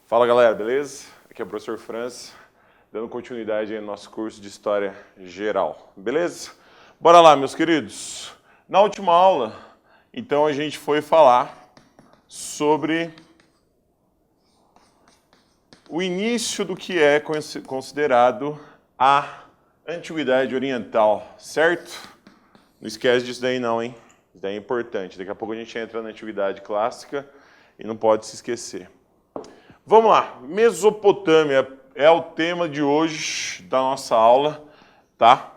Fala galera, beleza? Aqui é o professor Franz, dando continuidade aí no nosso curso de História Geral, beleza? Bora lá, meus queridos. Na última aula, então, a gente foi falar sobre o início do que é considerado a Antiguidade Oriental, certo? Não esquece disso daí não, hein? Isso daí é importante. Daqui a pouco a gente entra na Antiguidade Clássica e não pode se esquecer. Vamos lá, Mesopotâmia é o tema de hoje da nossa aula, tá?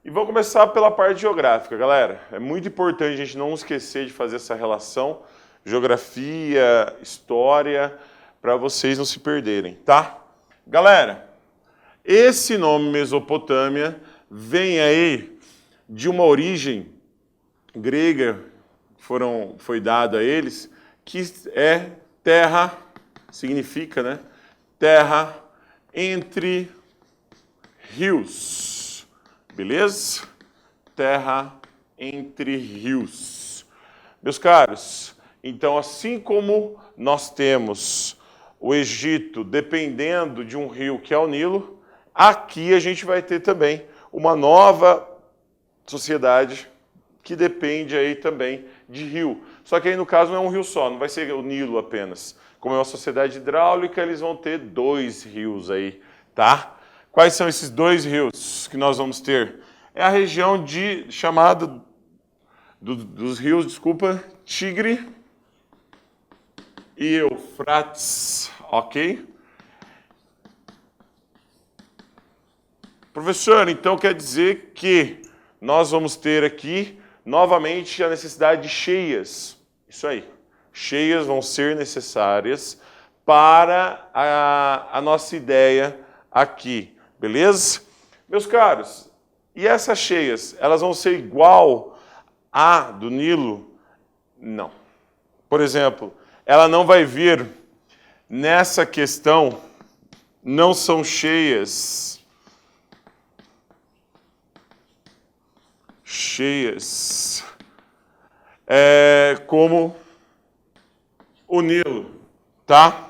E vamos começar pela parte geográfica, galera. É muito importante a gente não esquecer de fazer essa relação, geografia, história, para vocês não se perderem, tá? Galera, esse nome Mesopotâmia vem aí de uma origem grega, foi dada a eles, que é terra. Significa, né? Terra entre rios. Beleza? Terra entre rios. Meus caros, então assim como nós temos o Egito dependendo de um rio que é o Nilo, aqui a gente vai ter também uma nova sociedade que depende aí também de rio. Só que aí no caso não é um rio só, não vai ser o Nilo apenas. Como é uma sociedade hidráulica, eles vão ter 2 rios aí, tá? Quais são esses 2 rios que nós vamos ter? É a região chamada dos rios, desculpa, Tigre e Eufrates, ok? Professor, então quer dizer que nós vamos ter aqui novamente a necessidade de cheias. Isso aí. Cheias vão ser necessárias para a nossa ideia aqui, beleza? Meus caros, e essas cheias, elas vão ser igual à do Nilo? Não. Por exemplo, ela não vai vir nessa questão, não são cheias como o Nilo, tá?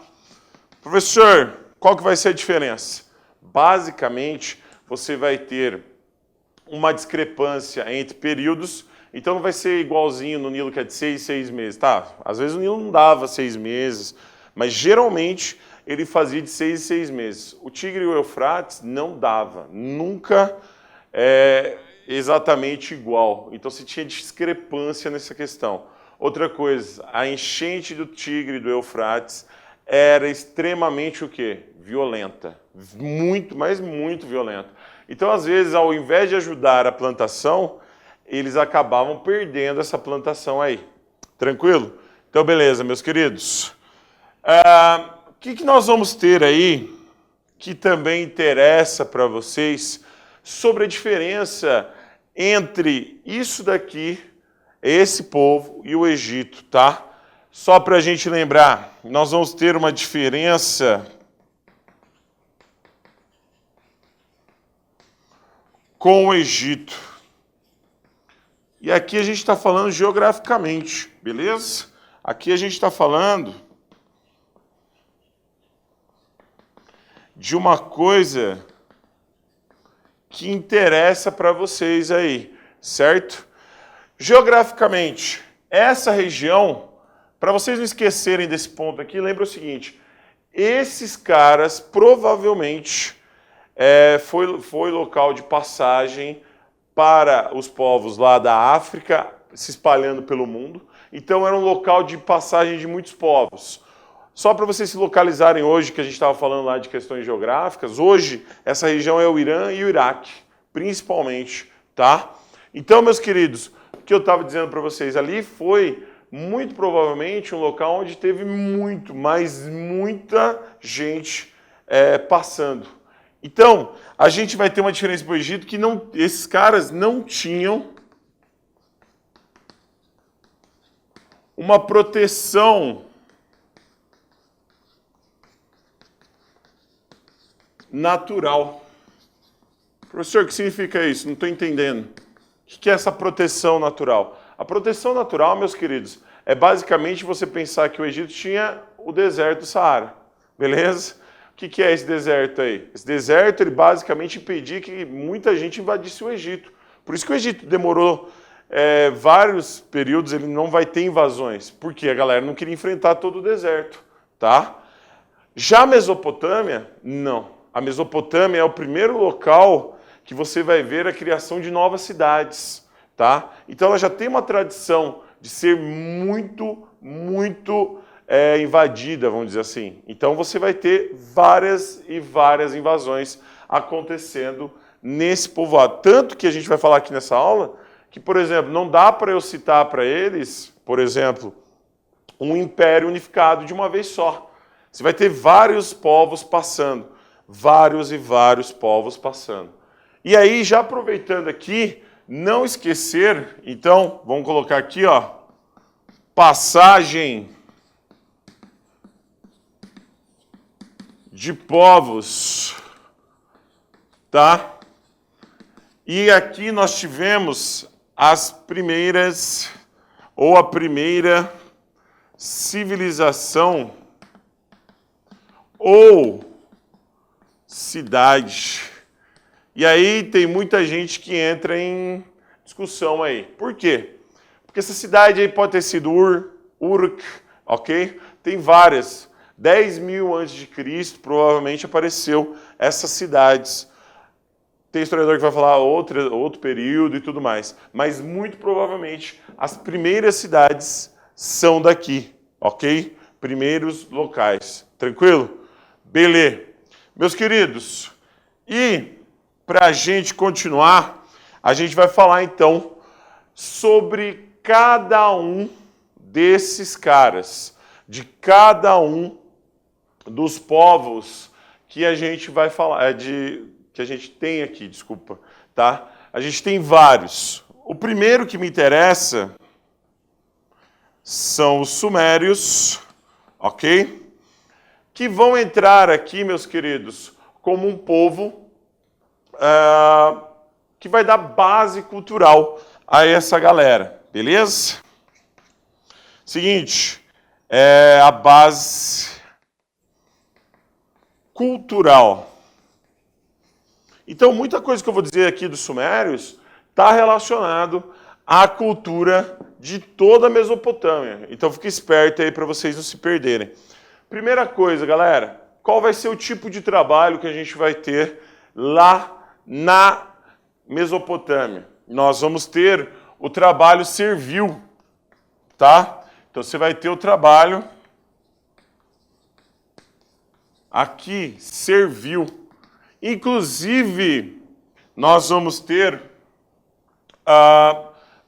Professor, qual que vai ser a diferença? Basicamente, você vai ter uma discrepância entre períodos, então não vai ser igualzinho no Nilo que é de 6 meses, tá? Às vezes o Nilo não dava 6 meses, mas geralmente ele fazia de 6 meses. O Tigre e o Eufrates não dava, nunca exatamente igual. Então você tinha discrepância nessa questão. Outra coisa, a enchente do Tigre e do Eufrates era extremamente o quê? Violenta. Muito, mas muito violenta. Então, às vezes, ao invés de ajudar a plantação, eles acabavam perdendo essa plantação aí. Tranquilo? Então, beleza, meus queridos. O que nós vamos ter aí que também interessa para vocês sobre a diferença entre isso daqui, esse povo e o Egito, tá? Só para a gente lembrar, nós vamos ter uma diferença com o Egito. E aqui a gente está falando geograficamente, beleza? Aqui a gente está falando de uma coisa que interessa para vocês aí, certo? Geograficamente, essa região, para vocês não esquecerem desse ponto aqui, lembra o seguinte, esses caras provavelmente foi local de passagem para os povos lá da África, se espalhando pelo mundo, então era um local de passagem de muitos povos. Só para vocês se localizarem hoje, que a gente estava falando lá de questões geográficas, hoje essa região é o Irã e o Iraque, principalmente, tá? Então, meus queridos, o que eu estava dizendo para vocês ali foi muito provavelmente um local onde teve muita gente passando. Então, a gente vai ter uma diferença para o Egito que esses caras não tinham uma proteção natural. Professor, o que significa isso? Não estou entendendo. O que é essa proteção natural? A proteção natural, meus queridos, é basicamente você pensar que o Egito tinha o deserto do Saara, beleza? O que é esse deserto aí? Esse deserto, ele basicamente impedia que muita gente invadisse o Egito. Por isso que o Egito demorou vários períodos, ele não vai ter invasões, porque a galera não queria enfrentar todo o deserto, tá? Já a Mesopotâmia, não. A Mesopotâmia é o primeiro local que você vai ver a criação de novas cidades, tá? Então ela já tem uma tradição de ser muito invadida, vamos dizer assim. Então você vai ter várias e várias invasões acontecendo nesse povoado. Tanto que a gente vai falar aqui nessa aula que, por exemplo, não dá para eu citar para eles, por exemplo, um império unificado de uma vez só. Você vai ter vários povos passando, vários e vários povos passando. E aí, já aproveitando aqui, não esquecer, então, vamos colocar aqui, ó, passagem de povos, tá? E aqui nós tivemos as primeiras, ou a primeira civilização ou cidade. E aí tem muita gente que entra em discussão aí. Por quê? Porque essa cidade aí pode ter sido Uruk, ok? Tem várias. 10.000 a.C., provavelmente apareceu essas cidades. Tem historiador que vai falar outro período e tudo mais. Mas muito provavelmente as primeiras cidades são daqui, ok? Primeiros locais. Tranquilo? Beleza. Meus queridos, e para a gente continuar, a gente vai falar então sobre cada um desses caras, de cada um dos povos que a gente vai falar, que a gente tem aqui, desculpa, tá? A gente tem vários. O primeiro que me interessa são os sumérios, ok? Que vão entrar aqui, meus queridos, como um povo que vai dar base cultural a essa galera, beleza? Seguinte, a base cultural. Então, muita coisa que eu vou dizer aqui dos sumérios está relacionado à cultura de toda a Mesopotâmia. Então, fique esperto aí para vocês não se perderem. Primeira coisa, galera, qual vai ser o tipo de trabalho que a gente vai ter lá na Mesopotâmia? Nós vamos ter o trabalho servil, tá? Então você vai ter o trabalho aqui, servil. Inclusive, nós vamos ter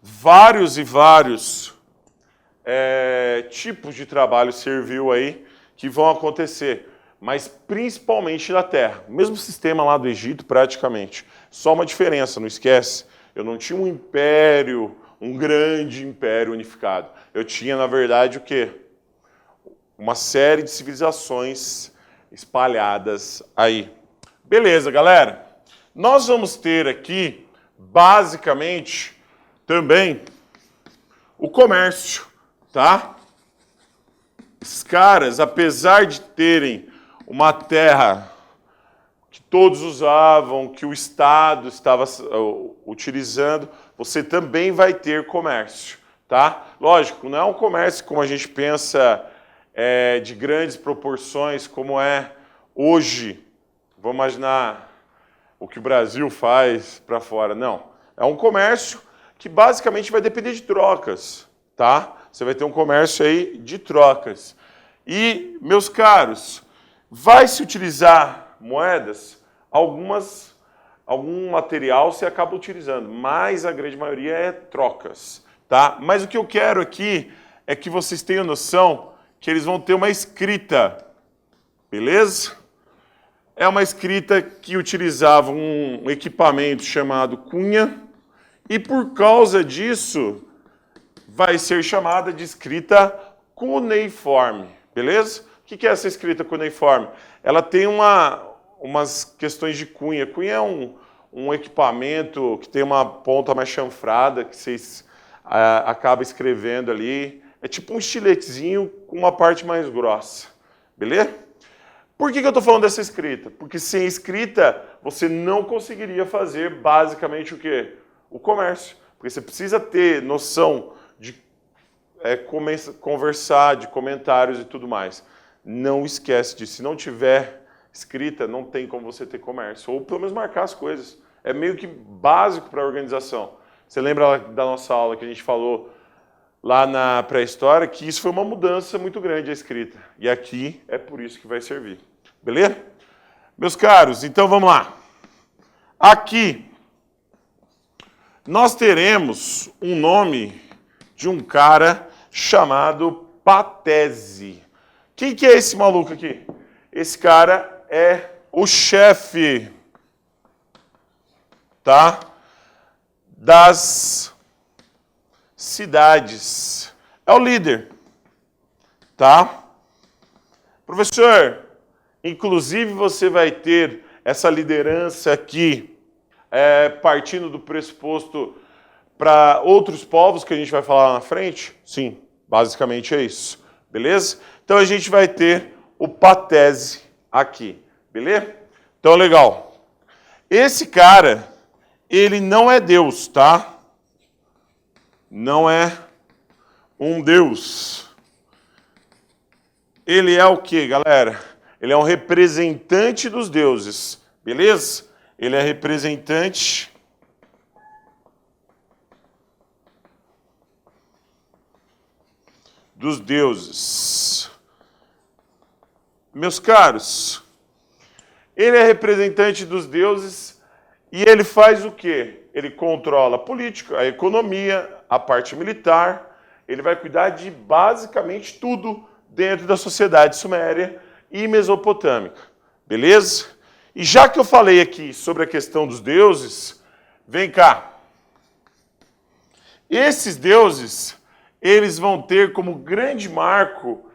vários e vários tipos de trabalho servil aí que vão acontecer, mas principalmente na terra. O mesmo sistema lá do Egito, praticamente. Só uma diferença, não esquece. Eu não tinha um império, um grande império unificado. Eu tinha, na verdade, o quê? Uma série de civilizações espalhadas aí. Beleza, galera. Nós vamos ter aqui, basicamente, também o comércio, tá? Os caras, apesar de terem uma terra que todos usavam, que o Estado estava utilizando, você também vai ter comércio, tá? Lógico, não é um comércio como a gente pensa de grandes proporções, como é hoje. Vamos imaginar o que o Brasil faz para fora. Não, é um comércio que basicamente vai depender de trocas, tá? Você vai ter um comércio aí de trocas. E, meus caros, vai se utilizar moedas? Algum material você acaba utilizando, mas a grande maioria é trocas, tá? Mas o que eu quero aqui é que vocês tenham noção que eles vão ter uma escrita, beleza? É uma escrita que utilizava um equipamento chamado cunha, e por causa disso vai ser chamada de escrita cuneiforme, beleza? O que é essa escrita cuneiforme? Ela tem umas questões de cunha. Cunha é um equipamento que tem uma ponta mais chanfrada, que vocês acabam escrevendo ali. É tipo um estiletezinho com uma parte mais grossa, beleza? Por que eu estou falando dessa escrita? Porque sem escrita você não conseguiria fazer basicamente o quê? O comércio. Porque você precisa ter noção de conversar, de comentários e tudo mais. Não esquece disso. Se não tiver escrita, não tem como você ter comércio. Ou pelo menos marcar as coisas. É meio que básico para a organização. Você lembra da nossa aula que a gente falou lá na pré-história que isso foi uma mudança muito grande a escrita. E aqui é por isso que vai servir. Beleza? Meus caros, então vamos lá. Aqui nós teremos um nome de um cara chamado Patese. Quem que é esse maluco aqui? Esse cara é o chefe, tá? Das cidades. É o líder, tá? Professor, inclusive você vai ter essa liderança aqui, partindo do pressuposto para outros povos que a gente vai falar lá na frente? Sim, basicamente é isso, beleza? Então a gente vai ter o Patese aqui, beleza? Então legal. Esse cara, ele não é Deus, tá? Não é um Deus. Ele é o quê, galera? Ele é um representante dos deuses, beleza? Ele é representante dos deuses. Meus caros, ele é representante dos deuses e ele faz o quê? Ele controla a política, a economia, a parte militar, ele vai cuidar de basicamente tudo dentro da sociedade suméria e mesopotâmica, beleza? E já que eu falei aqui sobre a questão dos deuses, vem cá. Esses deuses, eles vão ter como grande marco,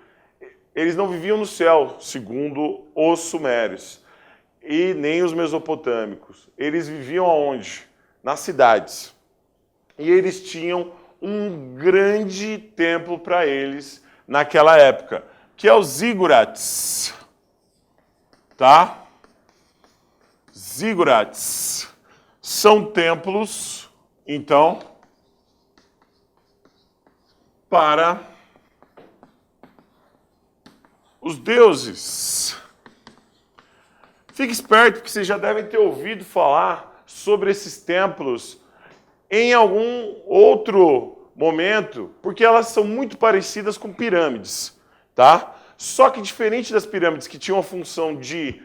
eles não viviam no céu, segundo os sumérios, e nem os mesopotâmicos. Eles viviam aonde? Nas cidades. E eles tinham um grande templo para eles naquela época, que é os zigurates. Tá? Zigurates são templos, então, para os deuses. Fique esperto, porque vocês já devem ter ouvido falar sobre esses templos em algum outro momento, porque elas são muito parecidas com pirâmides, tá? Só que diferente das pirâmides que tinham a função de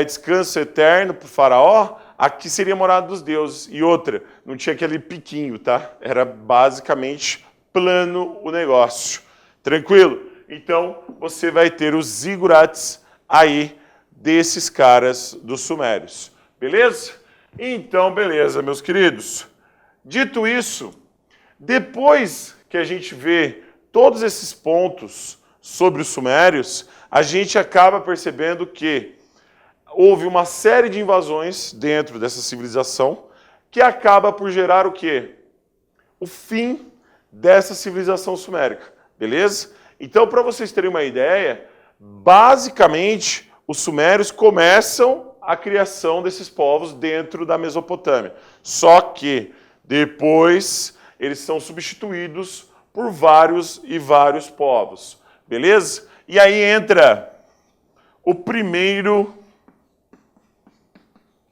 descanso eterno para o faraó, aqui seria morada dos deuses. E outra, não tinha aquele piquinho, tá? Era basicamente plano o negócio. Tranquilo? Então, você vai ter os zigurates aí desses caras dos sumérios. Beleza? Então, beleza, meus queridos. Dito isso, depois que a gente vê todos esses pontos sobre os sumérios, a gente acaba percebendo que houve uma série de invasões dentro dessa civilização que acaba por gerar o quê? O fim dessa civilização sumérica, beleza? Então, para vocês terem uma ideia, basicamente, os sumérios começam a criação desses povos dentro da Mesopotâmia. Só que depois eles são substituídos por vários e vários povos, beleza? E aí entra o primeiro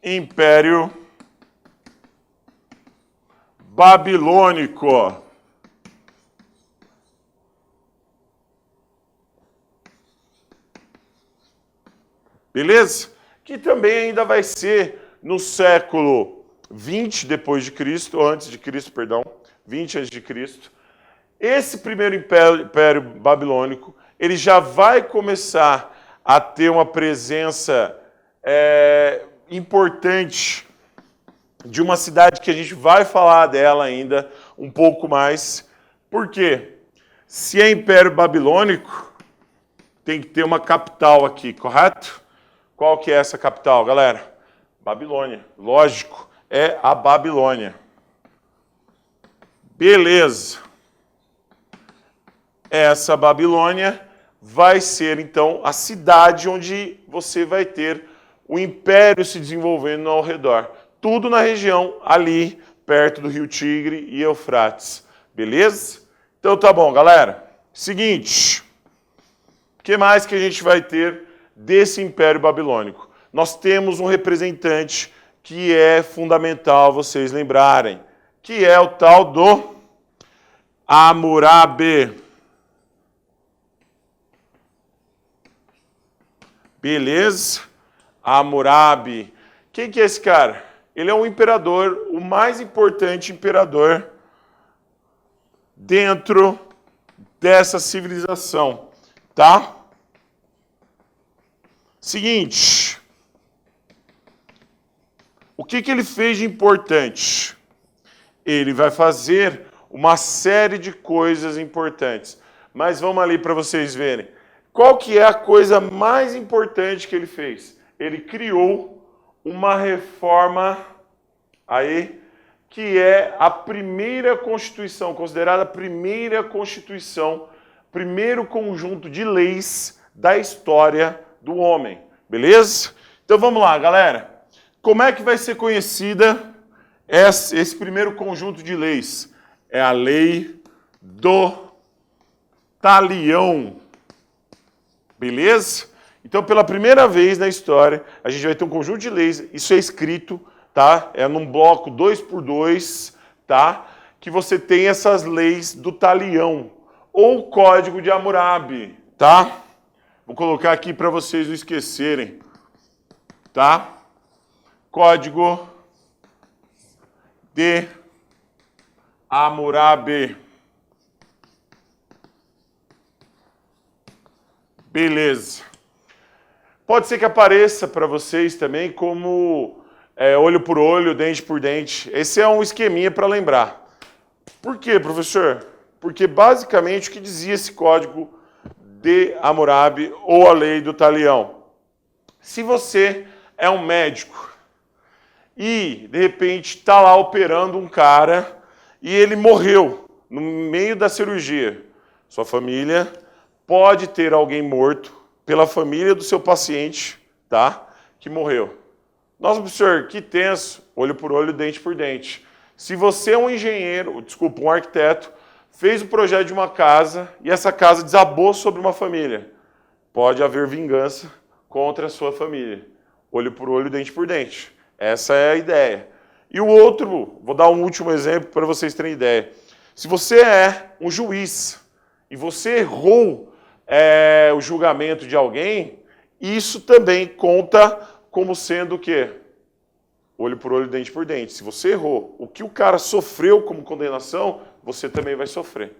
Império Babilônico. Beleza? Que também ainda vai ser no século 20 depois de Cristo, ou antes de Cristo, perdão, 20 antes de Cristo. Esse primeiro império babilônico, ele já vai começar a ter uma presença importante de uma cidade que a gente vai falar dela ainda um pouco mais. Por quê? Se é Império Babilônico, tem que ter uma capital aqui, correto? Qual que é essa capital, galera? Babilônia. Lógico, é a Babilônia. Beleza. Essa Babilônia vai ser, então, a cidade onde você vai ter o império se desenvolvendo ao redor. Tudo na região ali, perto do Rio Tigre e Eufrates. Beleza? Então tá bom, galera. Seguinte. O que mais que a gente vai ter desse Império Babilônico? Nós temos um representante que é fundamental vocês lembrarem, que é o tal do Hammurabi. Beleza? Hammurabi. Quem que é esse cara? Ele é um imperador, o mais importante imperador dentro dessa civilização, tá? Seguinte, o que ele fez de importante? Ele vai fazer uma série de coisas importantes, mas vamos ali para vocês verem. Qual que é a coisa mais importante que ele fez? Ele criou uma reforma aí, que é a primeira Constituição, considerada a primeira Constituição, primeiro conjunto de leis da história do homem, beleza? Então vamos lá, galera. Como é que vai ser conhecida esse primeiro conjunto de leis? É a lei do Talião, beleza? Então, pela primeira vez na história, a gente vai ter um conjunto de leis, isso é escrito, tá? É num bloco 2x2, tá? Que você tem essas leis do Talião, ou Código de Hammurabi, tá? Vou colocar aqui para vocês não esquecerem, tá? Código de Hammurabi. Beleza. Pode ser que apareça para vocês também como olho por olho, dente por dente. Esse é um esqueminha para lembrar. Por quê, professor? Porque basicamente o que dizia esse código de Hammurabi ou a lei do Talião? Se você é um médico e de repente está lá operando um cara e ele morreu no meio da cirurgia, sua família pode ter alguém morto pela família do seu paciente, tá? Que morreu. Nossa, professor, que tenso, olho por olho, dente por dente. Se você é um engenheiro, desculpa, um arquiteto, fez o projeto de uma casa e essa casa desabou sobre uma família, pode haver vingança contra a sua família. Olho por olho, dente por dente. Essa é a ideia. E o outro, vou dar um último exemplo para vocês terem ideia. Se você é um juiz e você errou o julgamento de alguém, isso também conta como sendo o quê? Olho por olho, dente por dente. Se você errou, o que o cara sofreu como condenação, você também vai sofrer.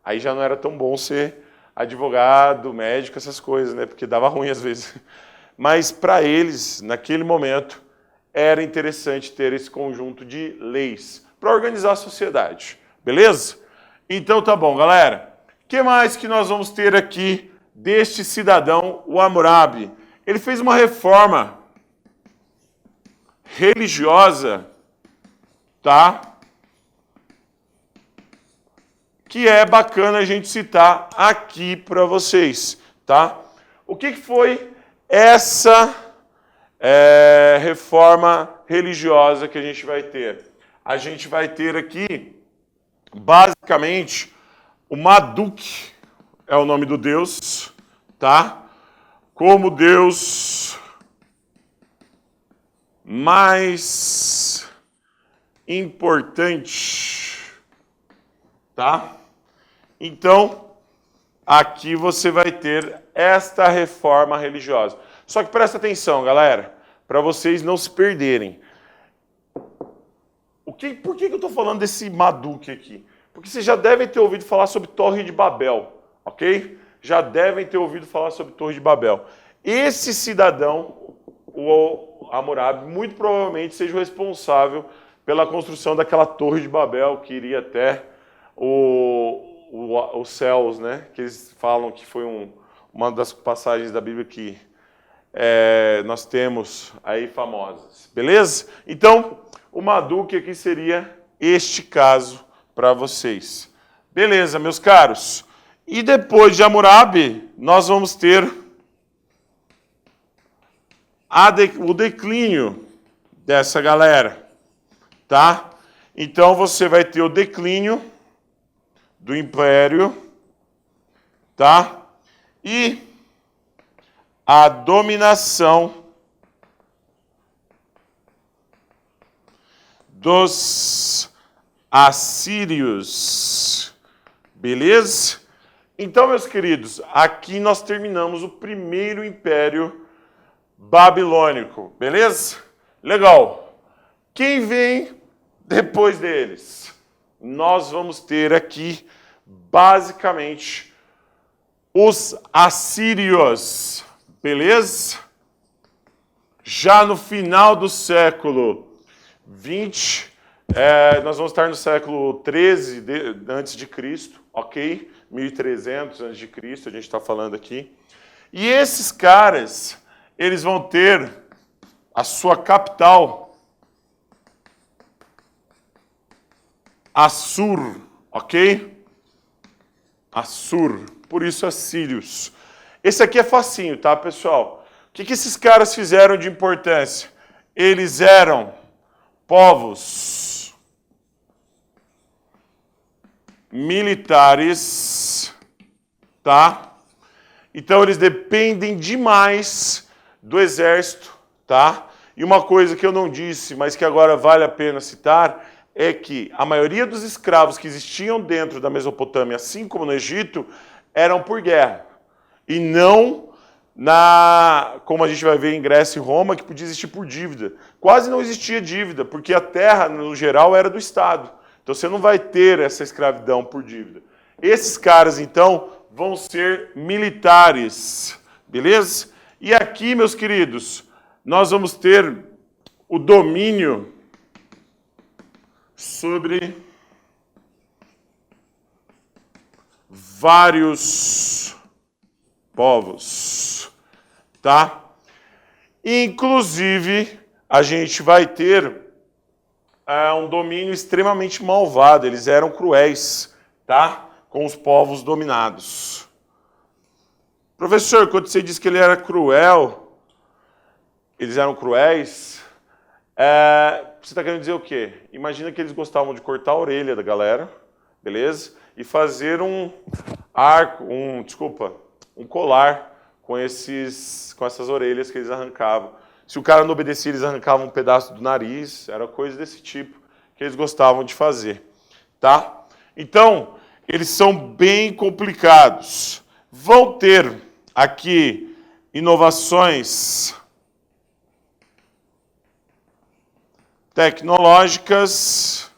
Aí já não era tão bom ser advogado, médico, essas coisas, né? Porque dava ruim às vezes. Mas para eles, naquele momento, era interessante ter esse conjunto de leis para organizar a sociedade. Beleza? Então tá bom, galera. O que mais que nós vamos ter aqui deste cidadão, o Hammurabi? Ele fez uma reforma religiosa, tá? Que é bacana a gente citar aqui para vocês, tá? O que foi essa reforma religiosa que a gente vai ter? A gente vai ter aqui, basicamente, o Marduk é o nome do Deus, tá? Como Deus mais importante, tá? Então, aqui você vai ter esta reforma religiosa. Só que presta atenção, galera, para vocês não se perderem. Por que eu estou falando desse Marduk aqui? Porque vocês já devem ter ouvido falar sobre Torre de Babel, ok? Já devem ter ouvido falar sobre Torre de Babel. Esse cidadão, o Hammurabi, muito provavelmente seja o responsável pela construção daquela Torre de Babel que iria até os céus, né? Que eles falam que foi uma das passagens da Bíblia que nós temos aí famosas, beleza? Então, o Marduk aqui seria este caso para vocês. Beleza, meus caros. E depois de Hammurabi, nós vamos ter o declínio dessa galera, tá? Então, você vai ter o declínio do Império, tá? E a dominação dos assírios. Beleza? Então, meus queridos, aqui nós terminamos o primeiro império babilônico. Beleza? Legal. Quem vem depois deles? Nós vamos ter aqui, basicamente, os assírios. Beleza? Já no final do século 20, nós vamos estar no século 13 antes de Cristo, ok? 1300 antes de Cristo, a gente está falando aqui. E esses caras, eles vão ter a sua capital, Assur, ok? Assur, por isso assírios. Esse aqui é facinho, tá, pessoal? O que esses caras fizeram de importância? Eles eram povos militares, tá? Então eles dependem demais do exército, tá? E uma coisa que eu não disse, mas que agora vale a pena citar, é que a maioria dos escravos que existiam dentro da Mesopotâmia, assim como no Egito, eram por guerra. E não como a gente vai ver em Grécia e Roma, que podia existir por dívida. Quase não existia dívida, porque a terra, no geral, era do Estado. Então você não vai ter essa escravidão por dívida. Esses caras, então, vão ser militares, beleza? E aqui, meus queridos, nós vamos ter o domínio sobre vários povos, tá? Inclusive, a gente vai ter um domínio extremamente malvado. Eles eram cruéis, tá? Com os povos dominados. Professor, quando você disse que ele era cruel, eles eram cruéis, você está querendo dizer o quê? Imagina que eles gostavam de cortar a orelha da galera, beleza? E fazer um colar com essas orelhas que eles arrancavam. Se o cara não obedecia, eles arrancavam um pedaço do nariz, era coisa desse tipo que eles gostavam de fazer, tá? Então, eles são bem complicados. Vão ter aqui inovações tecnológicas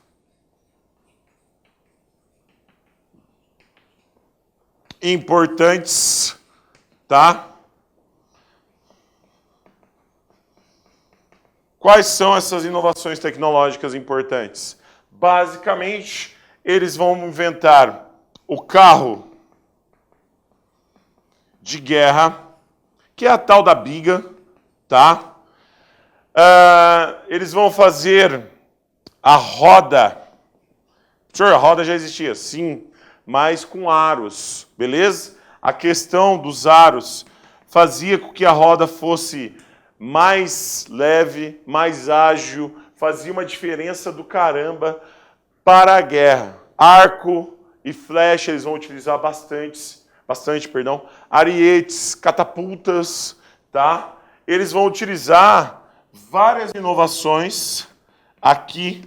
importantes, tá? Quais são essas inovações tecnológicas importantes? Basicamente, eles vão inventar o carro de guerra, que é a tal da biga, tá? Eles vão fazer a roda. Senhor, a roda já existia, sim, mas com aros, beleza? A questão dos aros fazia com que a roda fosse mais leve, mais ágil, fazia uma diferença do caramba para a guerra. Arco e flecha eles vão utilizar bastante, arietes, catapultas, tá? Eles vão utilizar várias inovações aqui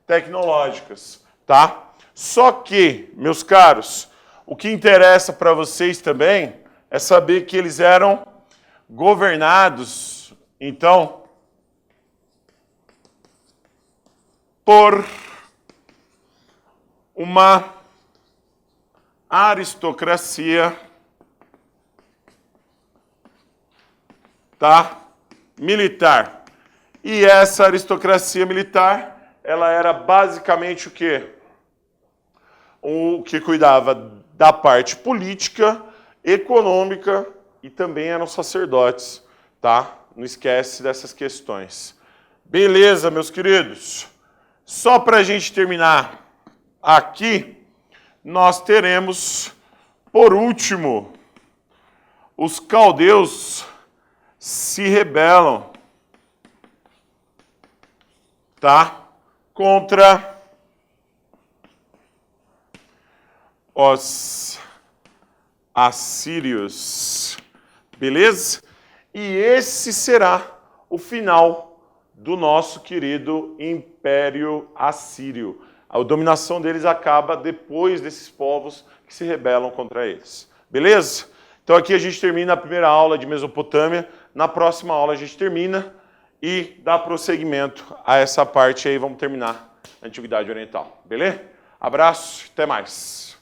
tecnológicas, tá? Só que, meus caros, o que interessa para vocês também é saber que eles eram governados, então, por uma aristocracia, tá? Militar. E essa aristocracia militar, ela era basicamente o quê? O que cuidava da parte política, econômica e também eram sacerdotes, tá? Não esquece dessas questões. Beleza, meus queridos? Só para a gente terminar aqui, nós teremos, por último, os caldeus se rebelam, tá? Contra os assírios, beleza? E esse será o final do nosso querido Império Assírio. A dominação deles acaba depois desses povos que se rebelam contra eles, beleza? Então aqui a gente termina a primeira aula de Mesopotâmia, na próxima aula a gente termina e dá prosseguimento a essa parte aí, vamos terminar a Antiguidade Oriental, beleza? Abraço, até mais.